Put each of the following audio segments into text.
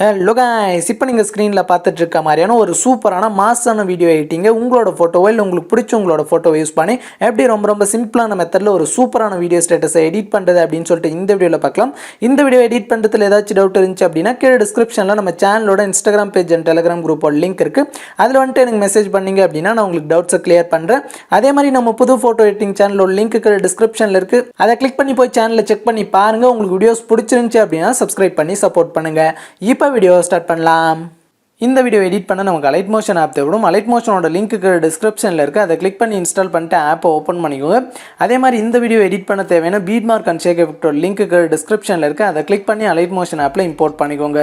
Hello guys இப்போ நீங்க ஸ்கிரீன்ல பார்த்துட்டு இருக்க மாதிரியான ஒரு சூப்பரான மாஸான வீடியோ எடிட்டிங் உங்களோட போட்டோவை இல்ல உங்களுக்கு பிடிச்ச உங்களோட போட்டோவை யூஸ் பண்ணி எப்படி ரொம்ப சிம்பிளான மெத்தட்ல ஒரு சூப்பரான வீடியோ ஸ்டேட்டஸை எடிட் பண்றது அப்படினு சொல்லிட்டு இந்த வீடியோல பார்க்கலாம். இந்த வீடியோ எடிட் பண்றதுல ஏதாச்சும் டவுட் இருந்துச்சு அப்படினா கீழ டிஸ்கிரிப்ஷன்ல நம்ம சேனலோட Instagram பேஜ் and Telegram குரூப்போட லிங்க் இருக்கு. அதுல வந்து எனக்கு மெசேஜ் பண்ணீங்க அப்படினா நான் உங்களுக்கு டவுட்ஸை கிளியர் பண்றேன். அதே மாதிரி நம்ம புது போட்டோ எடிட்டிங் சேனலோட லிங்க் கீழ டிஸ்கிரிப்ஷன்ல இருக்கு. அதை கிளிக் பண்ணி போய் சேனலை செக் பண்ணி பாருங்க. உங்களுக்கு வீடியோஸ் பிடிச்சிருந்துச்சு அப்படினா Subscribe பண்ணி சப்போர்ட் பண்ணுங்க. இப்போ வீடியோ ஸ்டார்ட் பண்ணலாம். இந்த வீடியோ எடிட் பண்ண நமக்கு Alight Motion ஆப் தேவைப்படும். Alight Motionோட லிங்க் டிஸ்கிரிப்ஷனில் இருக்குது. அதை கிளிக் பண்ணி இன்ஸ்டால் பண்ணிட்டு ஆப்பை ஓப்பன் பண்ணிக்கோங்க. அதே மாதிரி இந்த வீடியோ எடிட் பண்ண தேவையான பீட்மார்க் அண்ட் ஷேக் எஃபெக்டோட லிங்க் டிஸ்கிரிப்ஷனில் இருக்குது. அதை கிளிக் பண்ணி Alight Motion ஆப்பில் இம்போர்ட் பண்ணிக்கோங்க.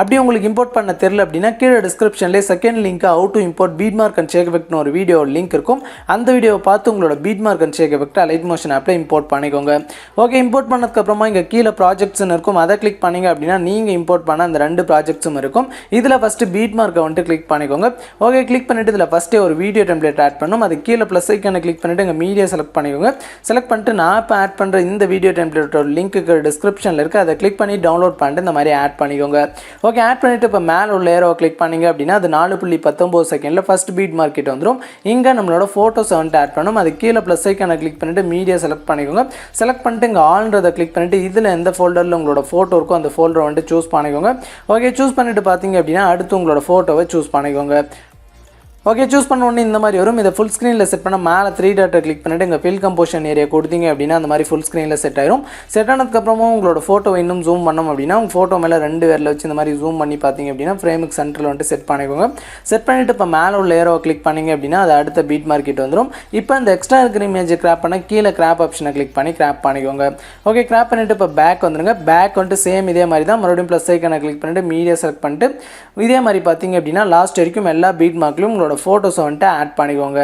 அப்படி உங்களுக்கு இம்போர்ட் பண்ண தெரியல அப்படின்னா கீழே டிஸ்கிரிப்ஷன்லேயே second link how to import beat mark and shake எஃபெக்ட்னு ஒரு வீடியோ லிங்க் இருக்கும். அந்த வீடியோவை பார்த்து உங்களோட beat mark and shake effect Alight Motion ஆப்பில் இம்போர்ட் பண்ணிக்கோங்க. ஓகே, இம்போர்ட் பண்ணதுக்கப்புறமா இங்கே கீழே ப்ராஜெக்ட்ஸ்னு இருக்கும். அதை கிளிக் பண்ணிங்க அப்படின்னா நீங்கள் இம்போர்ட் பண்ண அந்த ரெண்டு ப்ராஜெக்ட்ஸும் இருக்கும். இதில் ஃபஸ்ட்டு பீட்மார்க்கை வந்துட்டு கிளிக் பண்ணிக்கோங்க. ஓகே, கிளிக் பண்ணிட்டு இதில் ஃபஸ்ட்டே ஒரு வீடியோ டெம்ப்ளேட் ஆட் பண்ணணும். அது கீழே ப்ளஸ் ஐக்கானை கிளிக் பண்ணிட்டு இங்கே மீடியா செலக்ட் பண்ணிக்கோங்க. செலக்ட் பண்ணிட்டு நான் இப்போ ஆட் பண்ணுற இந்த வீடியோ டெம்ப்ளேட்டோட லிங்க்கு டிஸ்கிரிப்ஷனில் இருக்குது. அதை கிளிக் பண்ணி டவுன்லோட் பண்ணிட்டு இந்த மாதிரி ஆட் பண்ணிக்கோங்க. ஓகே, ஆட் பண்ணிட்டு இப்போ மேலே உள்ள ஏரோவை கிளிக் பண்ணிங்க அப்படின்னா அது 4.19 செகண்டில் ஃபஸ்ட் பீட் மார்க்கெட் வந்துடும். இங்கே நம்மளோட ஃபோட்டோஸை வந்துட்டு ஆட் பண்ணணும். அது கீழே ப்ளஸ் ஐக்கானை கிளிக் பண்ணிட்டு மீடியா செலக்ட் பண்ணிக்கோங்க. செலக்ட் பண்ணிட்டு இங்கே ஆல்ன்றதை கிளிக் பண்ணிட்டு இதில் எந்த ஃபோல்டரில் உங்களோட ஃபோட்டோ இருக்கோ அந்த ஃபோல்டரை வந்துட்டு சூஸ் பண்ணிக்கோங்க. ஓகே, சூஸ் பண்ணிட்டு பார்த்தீங்க அப்படின்னா அடுத்து உங்களோட ஃபோட்டோவை சூஸ் பண்ணிக்கோங்க. ஓகே, சூஸ் பண்ண உடனே இந்த மாதிரி வரும். இதை ஃபுல் ஸ்க்ரீனில் செட் பண்ண மேலே 3 டாட்டை கிளிக் பண்ணிட்டு இங்கே ஃபில் கம்போஷன் ஏரியா கொடுத்தீங்க அப்படின்னா அந்த மாதிரி ஃபுல் ஸ்க்ரீனில் செட் ஆயிரும். செட் ஆனதுக்கப்புறமா உங்களோட ஃபோட்டோவை இன்னும் ஜூம் பண்ணோம் அப்படின்னா உங்கள் ஃபோட்டோ மேலே 2 விரல வச்சு இந்த மாதிரி ஜூம் பண்ணி பார்த்தீங்க அப்படின்னா ஃப்ரேமுக்கு சென்டரில் வந்துட்டு செட் பண்ணிக்கோங்க. செட் பண்ணிவிட்டு இப்போ மேலே உள்ள ஏரோவை கிளிக் பண்ணிங்க அப்படின்னா அது அடுத்த பீட் மார்க்கெட் வந்துடும். இப்போ இந்த எக்ஸ்ட்ரா இருக்கிற இமேஜை கிராப் பண்ண கீழே கிராப் ஆப்ஷனை கிளிக் பண்ணி கிராப் பண்ணிக்கோங்க. ஓகே, கிராப் பண்ணிவிட்டு இப்போ பேக் வந்துடுங்க. பேக் வந்துட்டு சேம் இதே மாதிரி தான் மறுபடியும் ப்ளஸ் ஐக்கானை கிளிக் பண்ணிட்டு மீடியா செலக்ட் பண்ணிட்டு இதே மாதிரி பார்த்தீங்க அப்படின்னா லாஸ்ட் வரைக்கும் எல்லா பீட் மார்க்லையும் உங்களோட ஃபோட்டோஸை வந்துட்டு ஆட் பண்ணிக்கோங்க.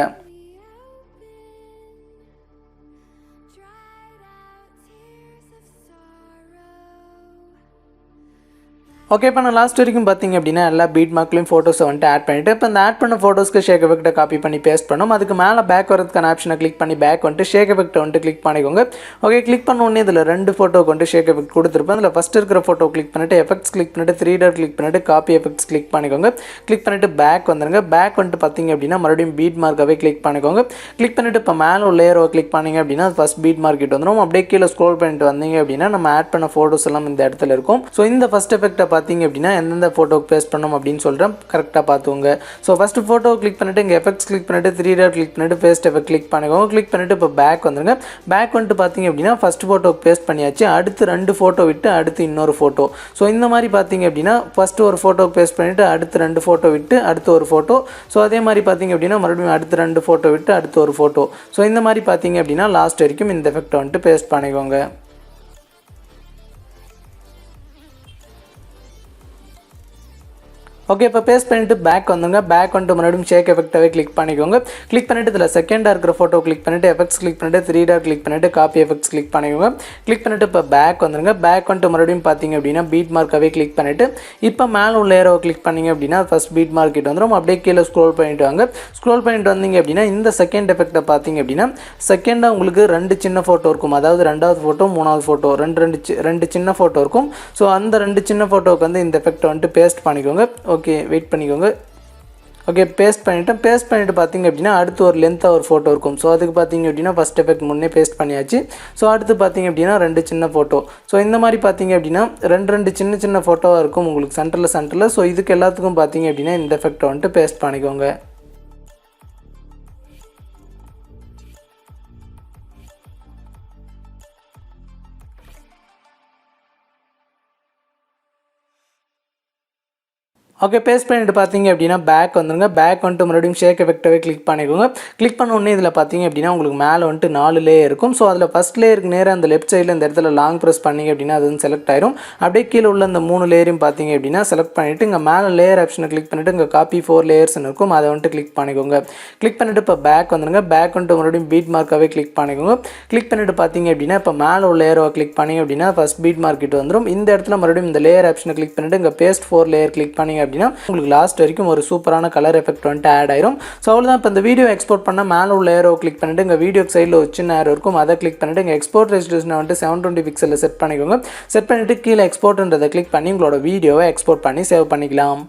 ஓகே, இப்போ நான் லாஸ்ட் வரைக்கும் பார்த்தீங்க அப்படின்னா எல்லா பீட் மார்க்லையும் ஃபோட்டோஸை வந்துட்டு ஆட் பண்ணிவிட்டு இப்போ இந்த ஆட் பண்ண ஃபோட்டோஸ்க்கு ஷேக் எஃபெக்ட்டை காப்பி பண்ணி பேஸ்ட் பண்ணோம். அதுக்கு மேலே பேக் வரதுக்கான ஆப்ஷனை கிளிக் பண்ணி பேக் வந்துட்டு ஷேக் எஃபெக்ட்டை வந்துட்டு கிளிக் பண்ணிக்கோங்க. ஓகே, கிளிக் பண்ண உடனே இதில் 2 ஃபோட்டோக்கு வந்துட்டு ஷேக் எஃபெக்ட் கொடுத்துருப்பேன். அதில் ஃபஸ்ட் இருக்கிற ஃபோட்டோ கிளிக் பண்ணிவிட்டு எஃபெக்ட்ஸ் கிளிக் பண்ணிவிட்டு 3 டாட் கிளிக் பண்ணிவிட்டு காப்பி எஃபெக்ட்ஸ் கிளிக் பண்ணிக்கோங்க. கிளிக் பண்ணிவிட்டு பேக் வந்துடுங்க. பேக் வந்துட்டு பார்த்தீங்க அப்படின்னா மறுபடியும் பீட் மார்க்காகவே கிளிக் பண்ணிக்கோங்க. கிளிக் பண்ணிவிட்டு இப்போ மேலே உள்ள ஏரோவை கிளிக் பண்ணிங்க அப்படின்னா ஃபஸ்ட் பீட் மார்க்கெட் வந்துடும். அப்படியே கீழே ஸ்க்ரோல் பண்ணிட்டு வந்தீங்க அப்படின்னா நம்ம ஆட் பண்ண ஃபோட்டோஸ் எல்லாம் இந்த இடத்துல இருக்கும். ஸோ இந்த ஃபஸ்ட் எஃபெக்ட்டை பார்த்தீங்க அப்படின்னா எந்தெந்த ஃபோட்டோக்கு பேஸ்ட் பண்ணணும் அப்படின்னு சொல்கிறேன், கரெக்டாக பார்த்துங்க. ஸோ ஃபஸ்ட்டு ஃபோட்டோ கிளிக் பண்ணிவிட்டு இங்கே எஃபெக்ட்ஸ் கிளிக் பண்ணிவிட்டு 3 டாட் கிளிக் பண்ணிவிட்டு பேஸ்ட் எஃபெக்ட் கிளிக் பண்ணிக்கோங்க. கிளிக் பண்ணிவிட்டு இப்போ பேக் வந்துடுங்க. பேக் வந்துட்டு பார்த்தீங்க அப்படின்னா ஃபஸ்ட் ஃபோட்டோக்கு பேஸ்ட் பண்ணியாச்சு. அடுத்து 2 ஃபோட்டோ விட்டு அடுத்து இன்னொரு ஃபோட்டோ. ஸோ இந்த மாதிரி பார்த்தீங்க அப்படின்னா ஃபஸ்ட்டு ஒரு ஃபோட்டோக்கு பேஸ்ட் பண்ணிவிட்டு அடுத்து 2 ஃபோட்டோ விட்டு அடுத்து ஒரு ஃபோட்டோ. ஸோ அதே மாதிரி பார்த்தீங்க அப்படின்னா மறுபடியும் அடுத்து 2 ஃபோட்டோ விட்டு அடுத்து ஒரு ஃபோட்டோ. ஸோ இந்த மாதிரி பார்த்தீங்க அப்படின்னா லாஸ்ட் வரைக்கும் இந்த எஃபெக்ட் வந்துட்டு பேஸ்ட் பண்ணிக்கோங்க. ஓகே, இப்போ பேஸ்ட் பண்ணிவிட்டு பேக் வந்துங்க. பேக் வந்துட்டு மறுபடியும் ஷேக் எஃபெக்டாகவே கிளிக் பண்ணிக்கோங்க. கிளிக் பண்ணிவிட்டு இதில் செகண்டாக இருக்கிற ஃபோட்டோ கிளிக் பண்ணிவிட்டு எஃபெக்ட்ஸ் கிளிக் பண்ணிவிட்டு 3 டாட் கிளிக் பண்ணிவிட்டு காப்பி எஃபெக்ட்ஸ் கிளிக் பண்ணிக்கோங்க. கிளிக் பண்ணிவிட்டு இப்போ பேக் வந்துருங்க. பேக் வந்துட்டு மறுபடியும் பார்த்தீங்க அப்படின்னா பீட் மார்க்காகவே கிளிக் பண்ணிவிட்டு இப்போ மேலே உள்ள ஏரோவை கிளிக் பண்ணிங்க அப்படின்னா ஃபஸ்ட் பீட் மார்க்கெட் வந்துடும். அப்படியே கீழே ஸ்க்ரோல் பண்ணிவிட்டு வாங்க. ஸ்க்ரோல் பண்ணிட்டு வந்தீங்க அப்படின்னா இந்த செகண்ட் எஃபெக்ட்டை பார்த்தீங்க அப்படின்னா செகண்டாக உங்களுக்கு 2 சின்ன ஃபோட்டோ இருக்கும். அதாவது 2வது ஃபோட்டோ 3வது ஃபோட்டோ ரெண்டு சின்ன ஃபோட்டோ இருக்கும். ஸோ அந்த 2 சின்ன ஃபோட்டோவுக்கு வந்து இந்த எஃபெக்ட்டை வந்துட்டு பேஸ்ட் பண்ணிக்கோங்க. ஓகே, வெயிட் பண்ணிக்கோங்க. ஓகே, பேஸ்ட் பண்ணிவிட்டு பார்த்தீங்க அப்படின்னா அடுத்து ஒரு லென்த்தாக ஒரு ஃபோட்டோ இருக்கும். ஸோ அதுக்கு பார்த்தீங்க அப்படின்னா ஃபஸ்ட் எஃபெக்ட் முன்னே பேஸ்ட் பண்ணியாச்சு. ஸோ அடுத்து பார்த்தீங்க அப்படின்னா 2 சின்ன ஃபோட்டோ. ஸோ இந்த மாதிரி பார்த்தீங்க அப்படின்னா 2 சின்ன ஃபோட்டோவாக இருக்கும் உங்களுக்கு சென்டரில். ஸோ இதுக்கு எல்லாத்துக்கும் பார்த்தீங்க அப்படின்னா இந்த எஃபெக்ட்டை வந்துட்டு பேஸ்ட் பண்ணிக்கோங்க. ஓகே, பேஸ்ட் பண்ணிட்டு பார்த்தீங்க அப்படின்னா பேக் வந்துருங்க. பேக் வந்துட்டு மறுபடியும் ஷேக் எஃபெக்டாகவே கிளிக் பண்ணிக்கோங்க. கிளிக் பண்ண உடனே இதில் பார்த்தீங்க அப்படின்னா உங்களுக்கு மேலே வந்துட்டு 4 லேயர் இருக்கும். ஸோ அதில் ஃபஸ்ட் லேயருக்கு நேராக அந்த லெஃப்ட் சைடில் இந்த இடத்துல லாங் ப்ரெஸ் பண்ணிங்க அப்படின்னா அது வந்து செலக்ட் ஆயிரும். அப்படியே கீழே உள்ள அந்த 3 லேயரையும் பார்த்தீங்க அப்படின்னா செலக்ட் பண்ணிவிட்டு இங்கே மேலே லேயர் ஆப்ஷனை கிளிக் பண்ணிவிட்டு இங்கே காப்பி 4 லேயர்ஸ்னு இருக்கும். அதை வந்துட்டு கிளிக் பண்ணிக்கோங்க. கிளிக் பண்ணிவிட்டு இப்போ பேக் வந்துருங்க. பேக் வந்துட்டு மறுபடியும் பீட் மார்க்காகவே கிளிக் பண்ணிக்கோங்க. கிளிக் பண்ணிவிட்டு பார்த்தீங்க அப்படின்னா இப்போ மேலே உள்ள லேயரை கிளிக் பண்ணிங்க அப்படின்னா ஃபஸ்ட் பீட் மார்க்கெட் வந்துடும். இந்த இடத்துல மறுபடியும் இந்த லேயர் ஆப்ஷனை கிளிக் பண்ணிவிட்டு இங்கே பேஸ்ட் 4 லேயர் கிளிக் பண்ணிங்க அப்படின்னா உங்களுக்கு லாஸ்ட் வரைக்கும் ஒரு சூப்பரான கலர் எஃபெக்ட் வந்துட்டு ஆட் ஆயிரும். ஸோ அவ்வளோதான். இப்போ இந்த வீடியோ எக்ஸ்போர்ட் பண்ணால் மேலே உள்ள ஏரோ கிளிக் பண்ணிட்டு இங்கே வீடியோ சைடில் ஒரு சின்ன ஏரோ இருக்கும், அதை கிளிக் பண்ணிட்டு இங்கே எக்ஸ்போர்ட் ரெசல்யூஷனை வந்துட்டு 720 பிக்சலில் செட் பண்ணிக்கோங்க. செட் பண்ணிவிட்டு கீழே எக்ஸ்போர்ட்ன்றதை கிளிக் பண்ணி உங்களோட வீடியோவை எக்ஸ்போர்ட் பண்ணி சேவ் பண்ணிக்கலாம்.